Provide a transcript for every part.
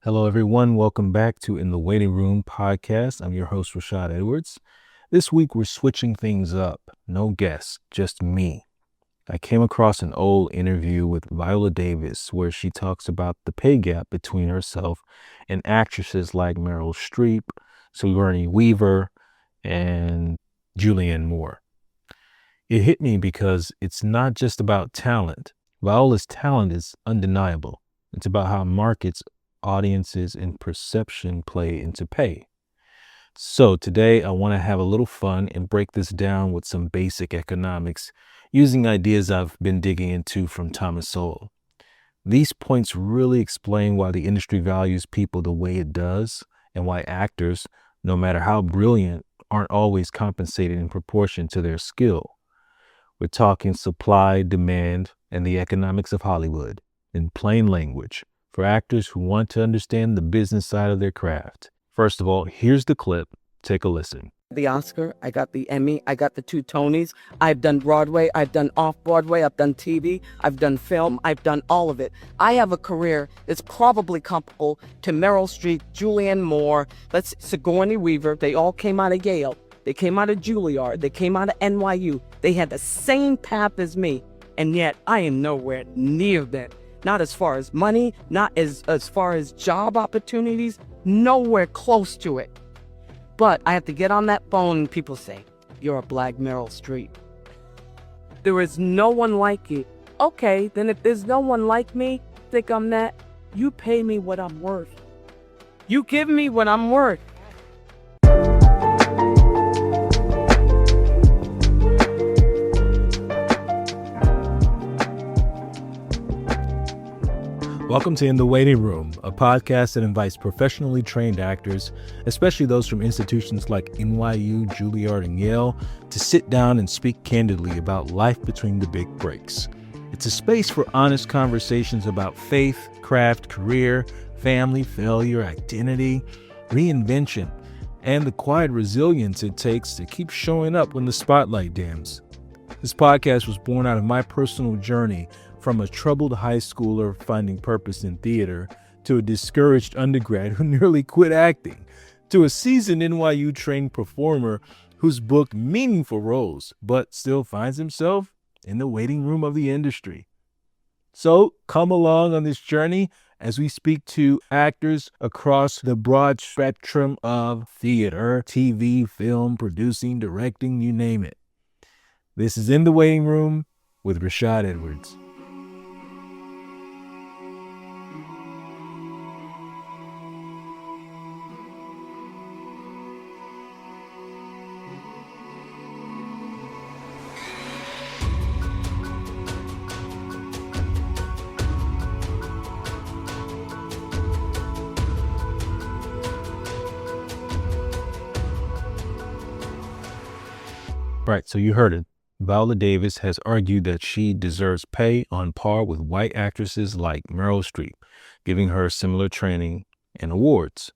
Hello, everyone. Welcome back to In the Waiting Room podcast. I'm your host, Rashad Edwards. This week, we're switching things up. No guests, just me. I came across an old interview with Viola Davis where she talks about the pay gap between herself and actresses like Meryl Streep, Sigourney Weaver, and Julianne Moore. It hit me because it's not just about talent. Viola's talent is undeniable. It's about how markets, audiences, and perception play into pay. So today I want to have a little fun and break this down with some basic economics using ideas I've been digging into from Thomas Sowell. These points really explain why the industry values people the way it does and why actors, no matter how brilliant, aren't always compensated in proportion to their skill. We're talking supply, demand, and the economics of Hollywood in plain language for actors who want to understand the business side of their craft. First of all, here's the clip. Take a listen. The Oscar, I got the Emmy, I got the 2 Tonys. I've done Broadway, I've done off-Broadway, I've done TV, I've done film, I've done all of it. I have a career that's probably comparable to Meryl Streep, Julianne Moore, Sigourney Weaver. They all came out of Yale. They came out of Juilliard. They came out of NYU. They had the same path as me, and yet I am nowhere near that. Not as far as money, not as far as job opportunities, nowhere close to it. But I have to get on that phone and people say, "You're a black Meryl Streep. There is no one like you." Okay, then if there's no one like me, think I'm that, you pay me what I'm worth. You give me what I'm worth. Welcome to In the Waiting Room, a podcast that invites professionally trained actors, especially those from institutions like NYU, Juilliard, and Yale, to sit down and speak candidly about life between the big breaks. It's a space for honest conversations about faith, craft, career, family, failure, identity, reinvention, and the quiet resilience it takes to keep showing up when the spotlight dims. This podcast was born out of my personal journey from a troubled high schooler finding purpose in theater, to a discouraged undergrad who nearly quit acting, to a seasoned NYU trained performer who's booked meaningful roles, but still finds himself in the waiting room of the industry. So come along on this journey as we speak to actors across the broad spectrum of theater, TV, film, producing, directing, you name it. This is In the Waiting Room with Rashad Edwards. Right, so you heard it. Viola Davis has argued that she deserves pay on par with white actresses like Meryl Streep, giving her similar training and awards.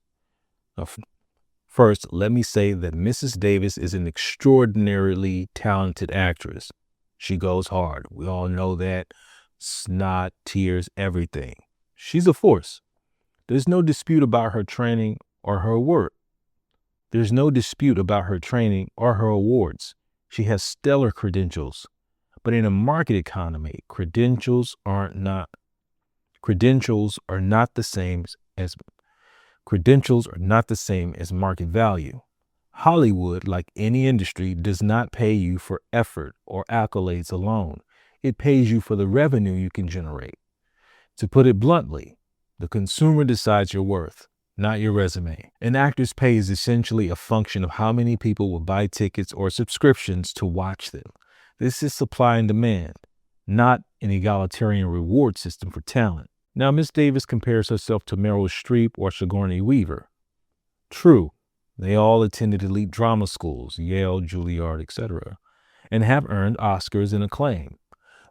First, let me say that Mrs. Davis is an extraordinarily talented actress. She goes hard. We all know that. Snot, tears, everything. She's a force. There's no dispute about her training or her work. There's no dispute about her training or her awards. She has stellar credentials, but in a market economy, credentials are not the same as market value. Hollywood, like any industry, does not pay you for effort or accolades alone. It pays you for the revenue you can generate. To put it bluntly, the consumer decides your worth, not your resume. An actor's pay is essentially a function of how many people will buy tickets or subscriptions to watch them. This is supply and demand, not an egalitarian reward system for talent. Now, Ms. Davis compares herself to Meryl Streep or Sigourney Weaver. True, they all attended elite drama schools, Yale, Juilliard, etc., and have earned Oscars and acclaim.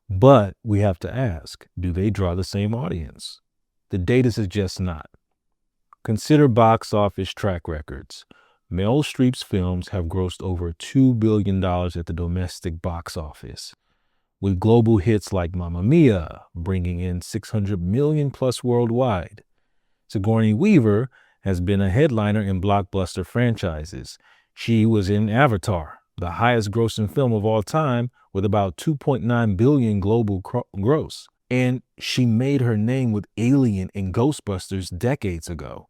But we have to ask, do they draw the same audience? The data suggests not. Consider box office track records. Meryl Streep's films have grossed over $2 billion at the domestic box office, with global hits like Mamma Mia bringing in $600 million plus worldwide. Sigourney Weaver has been a headliner in blockbuster franchises. She was in Avatar, the highest grossing film of all time, with about 2.9 billion global gross. And she made her name with Alien and Ghostbusters decades ago.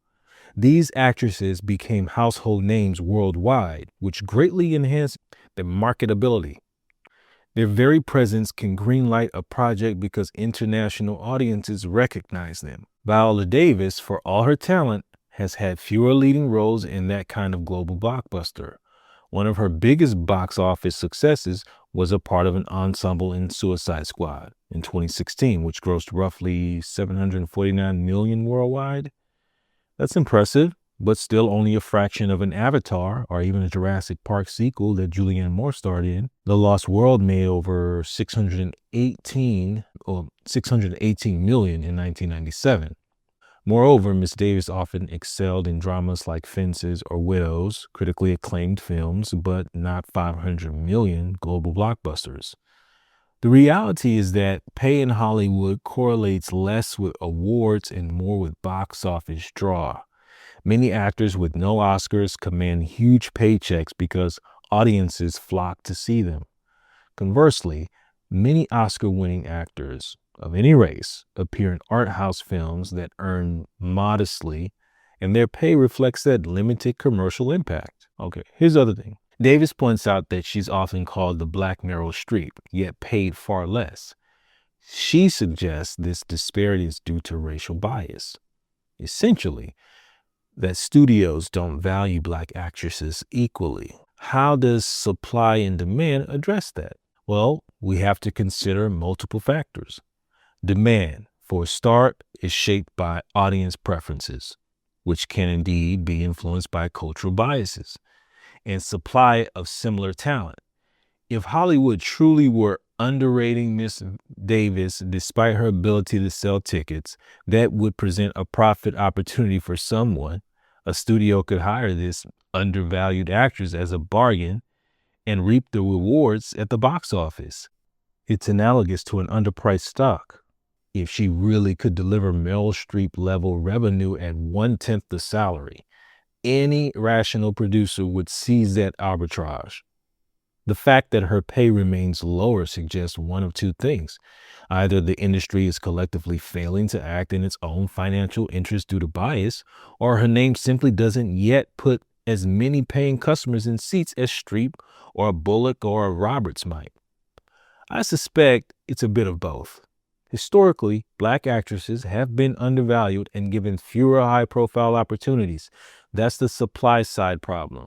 These actresses became household names worldwide, which greatly enhanced their marketability. Their very presence can greenlight a project because international audiences recognize them. Viola Davis, for all her talent, has had fewer leading roles in that kind of global blockbuster. One of her biggest box office successes was a part of an ensemble in Suicide Squad in 2016, which grossed roughly $749 million worldwide. That's impressive, but still only a fraction of an Avatar or even a Jurassic Park sequel that Julianne Moore starred in. The Lost World made over 618 million in 1997. Moreover, Miss Davis often excelled in dramas like Fences or Widows, critically acclaimed films, but not 500 million global blockbusters. The reality is that pay in Hollywood correlates less with awards and more with box office draw. Many actors with no Oscars command huge paychecks because audiences flock to see them. Conversely, many Oscar-winning actors of any race appear in art house films that earn modestly, and their pay reflects that limited commercial impact. Okay, here's the other thing. Davis points out that she's often called the Black Meryl Streep, yet paid far less. She suggests this disparity is due to racial bias. Essentially, that studios don't value Black actresses equally. How does supply and demand address that? Well, we have to consider multiple factors. Demand, for a start, is shaped by audience preferences, which can indeed be influenced by cultural biases, and supply of similar talent. If Hollywood truly were underrating Miss Davis despite her ability to sell tickets, that would present a profit opportunity for someone. A studio could hire this undervalued actress as a bargain and reap the rewards at the box office. It's analogous to an underpriced stock. If she really could deliver Meryl Streep level revenue at 1/10 the salary, any rational producer would seize that arbitrage. The fact that her pay remains lower suggests one of two things. Either the industry is collectively failing to act in its own financial interest due to bias, or her name simply doesn't yet put as many paying customers in seats as Streep or a Bullock or a Roberts might. I suspect it's a bit of both. Historically, Black actresses have been undervalued and given fewer high-profile opportunities. That's the supply side problem.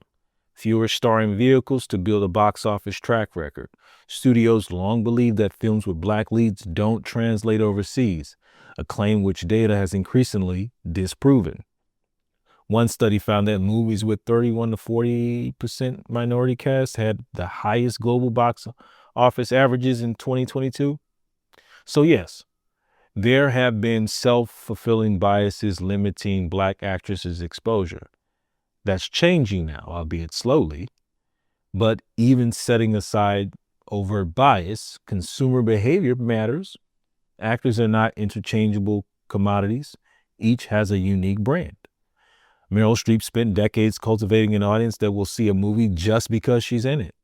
Fewer starring vehicles to build a box office track record. Studios long believed that films with Black leads don't translate overseas, a claim which data has increasingly disproven. One study found that movies with 31 to 40% minority cast had the highest global box office averages in 2022. So yes, there have been self-fulfilling biases limiting Black actresses' exposure. That's changing now, albeit slowly. But even setting aside overt bias, consumer behavior matters. Actors are not interchangeable commodities. Each has a unique brand. Meryl Streep spent decades cultivating an audience that will see a movie just because she's in it.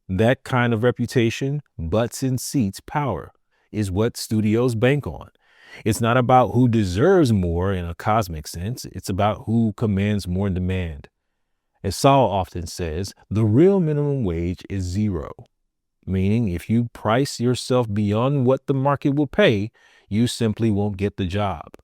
That kind of reputation, butts in seats power, is what studios bank on. It's not about who deserves more in a cosmic sense. It's about who commands more demand. As Sowell often says, the real minimum wage is zero, meaning if you price yourself beyond what the market will pay, you simply won't get the job.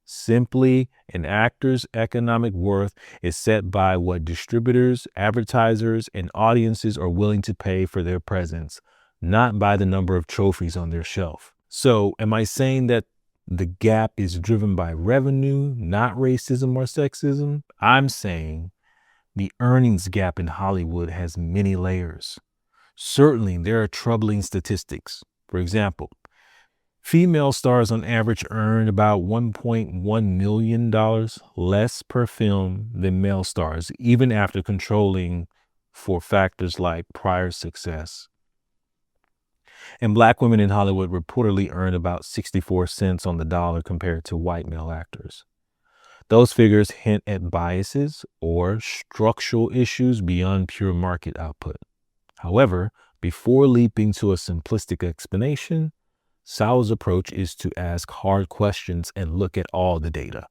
Simply, an actor's economic worth is set by what distributors, advertisers, and audiences are willing to pay for their presence, not by the number of trophies on their shelf. So, am I saying that the gap is driven by revenue, not racism or sexism? I'm saying the earnings gap in Hollywood has many layers. Certainly, there are troubling statistics. For example, female stars on average earn about $1.1 million less per film than male stars, even after controlling for factors like prior success. And Black women in Hollywood reportedly earn about 64 cents on the dollar compared to white male actors. Those figures hint at biases or structural issues beyond pure market output. However, before leaping to a simplistic explanation, Sowell's approach is to ask hard questions and look at all the data.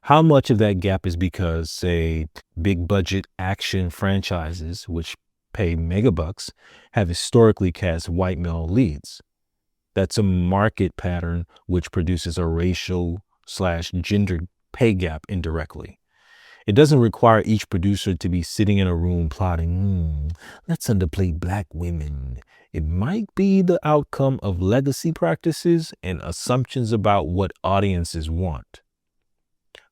How much of that gap is because, say, big budget action franchises, which pay megabucks, have historically cast white male leads? That's a market pattern which produces a racial/gender pay gap indirectly. It doesn't require each producer to be sitting in a room plotting, let's underplay black women. It might be the outcome of legacy practices and assumptions about what audiences want.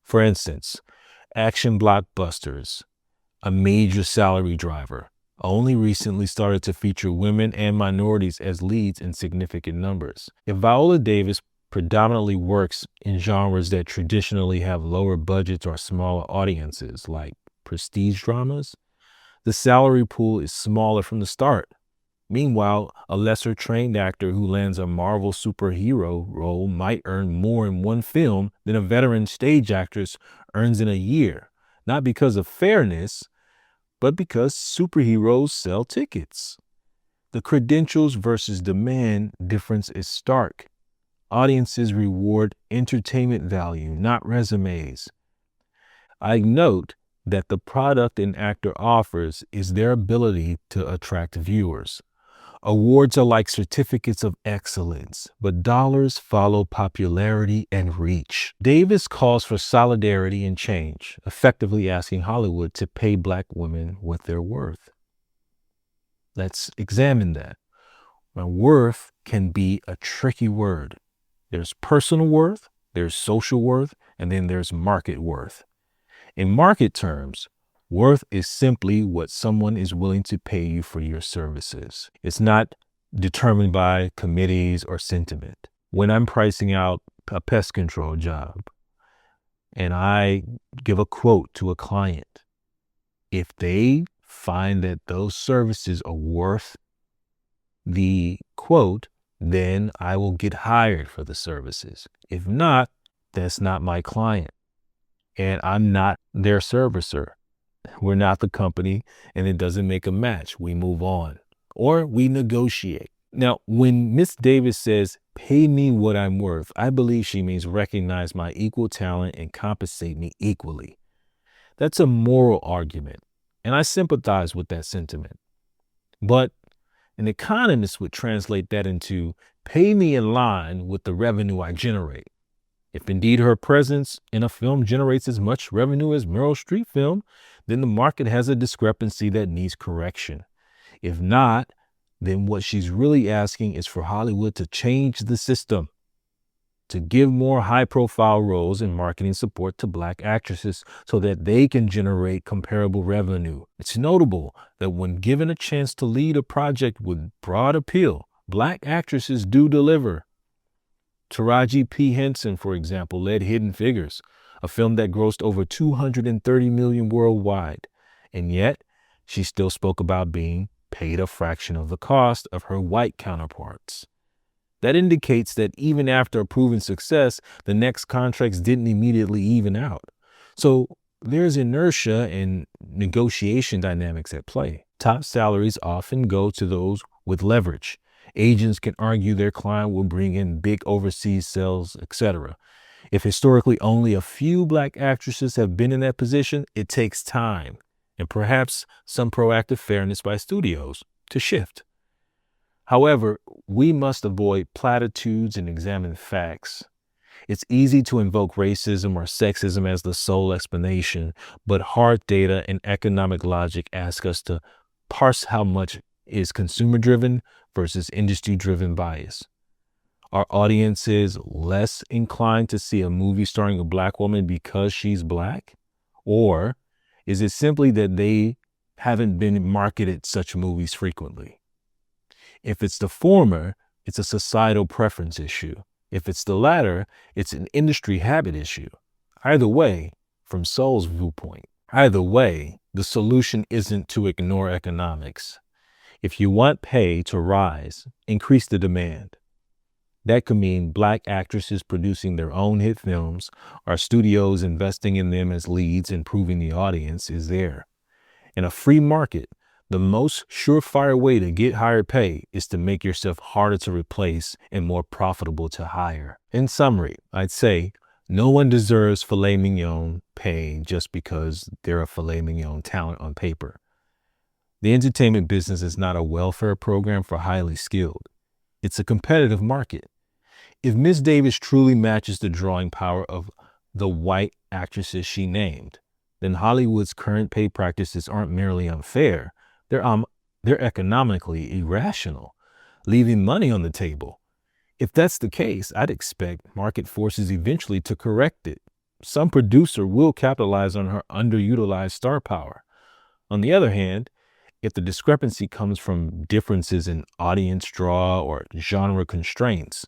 For instance, action blockbusters, a major salary driver, only recently started to feature women and minorities as leads in significant numbers. If Viola Davis predominantly works in genres that traditionally have lower budgets or smaller audiences, like prestige dramas, the salary pool is smaller from the start. Meanwhile, a lesser trained actor who lands a Marvel superhero role might earn more in one film than a veteran stage actress earns in a year, not because of fairness, but because superheroes sell tickets. The credentials versus demand difference is stark. Audiences reward entertainment value, not resumes. I note that the product an actor offers is their ability to attract viewers. Awards are like certificates of excellence, but dollars follow popularity and reach. Davis calls for solidarity and change, effectively asking Hollywood to pay black women what they're worth. Let's examine that. Now, worth can be a tricky word. There's personal worth, there's social worth, and then there's market worth. In market terms, worth is simply what someone is willing to pay you for your services. It's not determined by committees or sentiment. When I'm pricing out a pest control job and I give a quote to a client, if they find that those services are worth the quote, then I will get hired for the services. If not, that's not my client. And I'm not their servicer. We're not the company, and it doesn't make a match. We move on, or we negotiate. Now, when Miss Davis says, pay me what I'm worth, I believe she means recognize my equal talent and compensate me equally. That's a moral argument, and I sympathize with that sentiment. But an economist would translate that into pay me in line with the revenue I generate. If indeed her presence in a film generates as much revenue as Meryl Streep film, then the market has a discrepancy that needs correction. If not, then what she's really asking is for Hollywood to change the system, to give more high-profile roles and marketing support to black actresses so that they can generate comparable revenue. It's notable that when given a chance to lead a project with broad appeal, black actresses do deliver. Taraji P. Henson, for example, led Hidden Figures, a film that grossed over $230 million worldwide. And yet, she still spoke about being paid a fraction of the cost of her white counterparts. That indicates that even after a proven success, the next contracts didn't immediately even out. So there's inertia and negotiation dynamics at play. Top salaries often go to those with leverage. Agents can argue their client will bring in big overseas sales, etc. If historically only a few black actresses have been in that position, it takes time and perhaps some proactive fairness by studios to shift. However, we must avoid platitudes and examine facts. It's easy to invoke racism or sexism as the sole explanation, but hard data and economic logic ask us to parse how much is consumer-driven versus industry-driven bias. Are audiences less inclined to see a movie starring a black woman because she's black? Or is it simply that they haven't been marketed such movies frequently? If it's the former, it's a societal preference issue. If it's the latter, it's an industry habit issue. Either way, from Sowell's viewpoint, the solution isn't to ignore economics. If you want pay to rise, increase the demand. That could mean Black actresses producing their own hit films, or studios investing in them as leads and proving the audience is there. In a free market, the most surefire way to get higher pay is to make yourself harder to replace and more profitable to hire. In summary, I'd say no one deserves filet mignon pay just because they're a filet mignon talent on paper. The entertainment business is not a welfare program for highly skilled. It's a competitive market. If Miss Davis truly matches the drawing power of the white actresses she named, then Hollywood's current pay practices aren't merely unfair, they're economically irrational, leaving money on the table. If that's the case, I'd expect market forces eventually to correct it. Some producer will capitalize on her underutilized star power. On the other hand, if the discrepancy comes from differences in audience draw or genre constraints,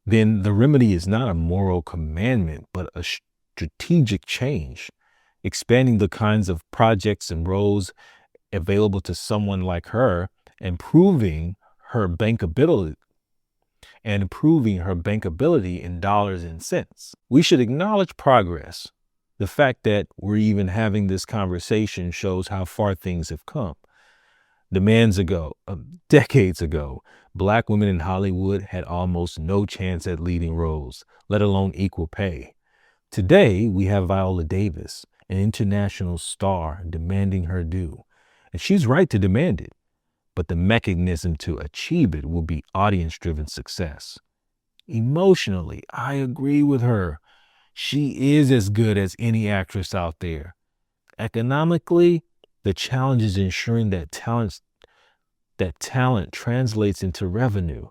then the remedy is not a moral commandment, but a strategic change, expanding the kinds of projects and roles available to someone like her, and improving her bankability in dollars and cents. We should acknowledge progress. The fact that we're even having this conversation shows how far things have come. Decades ago, Black women in Hollywood had almost no chance at leading roles, let alone equal pay. Today, we have Viola Davis, an international star, demanding her due. And she's right to demand it, but the mechanism to achieve it will be audience-driven success. Emotionally, I agree with her. She is as good as any actress out there. Economically, the challenge is ensuring that talent translates into revenue.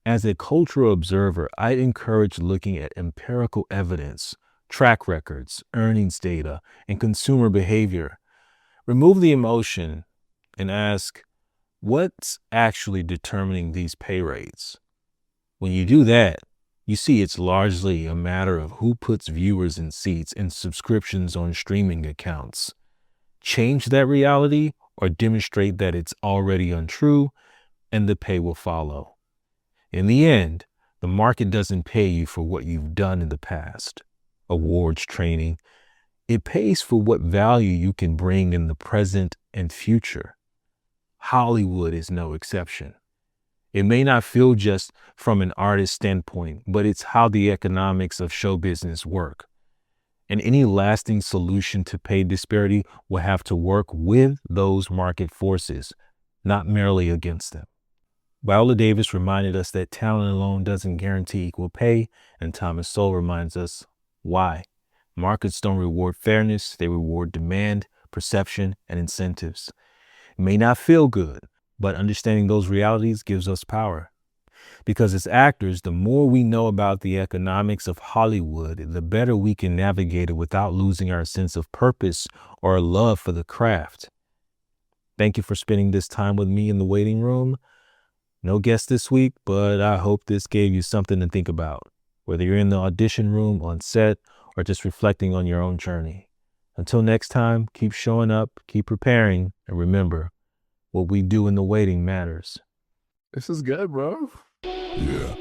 As a cultural observer, I'd encourage looking at empirical evidence, track records, earnings data, and consumer behavior. Remove the emotion and ask, what's actually determining these pay rates? When you do that, you see it's largely a matter of who puts viewers in seats and subscriptions on streaming accounts. Change that reality or demonstrate that it's already untrue, and the pay will follow. In the end, the market doesn't pay you for what you've done in the past. Awards, training. It pays for what value you can bring in the present and future. Hollywood is no exception. It may not feel just from an artist's standpoint, but it's how the economics of show business work. And any lasting solution to pay disparity will have to work with those market forces, not merely against them. Viola Davis reminded us that talent alone doesn't guarantee equal pay, and Thomas Sowell reminds us why. Markets don't reward fairness, they reward demand, perception, and incentives. It may not feel good, but understanding those realities gives us power. Because as actors, the more we know about the economics of Hollywood, the better we can navigate it without losing our sense of purpose or love for the craft. Thank you for spending this time with me in the waiting room. No guest this week, but I hope this gave you something to think about, whether you're in the audition room, on set, or just reflecting on your own journey. Until next time, keep showing up, keep preparing, and remember, what we do in the waiting matters. This is good, bro. Yeah.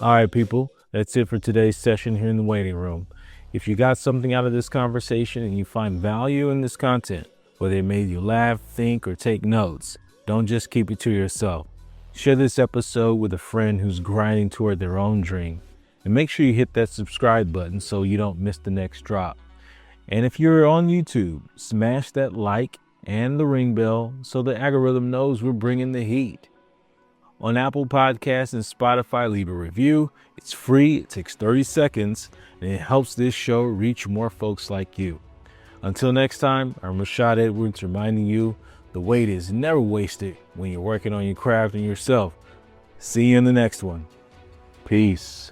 All right, people, that's it for today's session here in the waiting room. If you got something out of this conversation and you find value in this content, whether it made you laugh, think, or take notes, don't just keep it to yourself. Share this episode with a friend who's grinding toward their own dream. And make sure you hit that subscribe button so you don't miss the next drop. And if you're on YouTube, smash that like and the ring bell so the algorithm knows we're bringing the heat. On Apple Podcasts and Spotify, leave a review. It's free, it takes 30 seconds, and it helps this show reach more folks like you. Until next time, I'm Rashad Edwards reminding you the wait is never wasted when you're working on your craft and yourself. See you in the next one. Peace.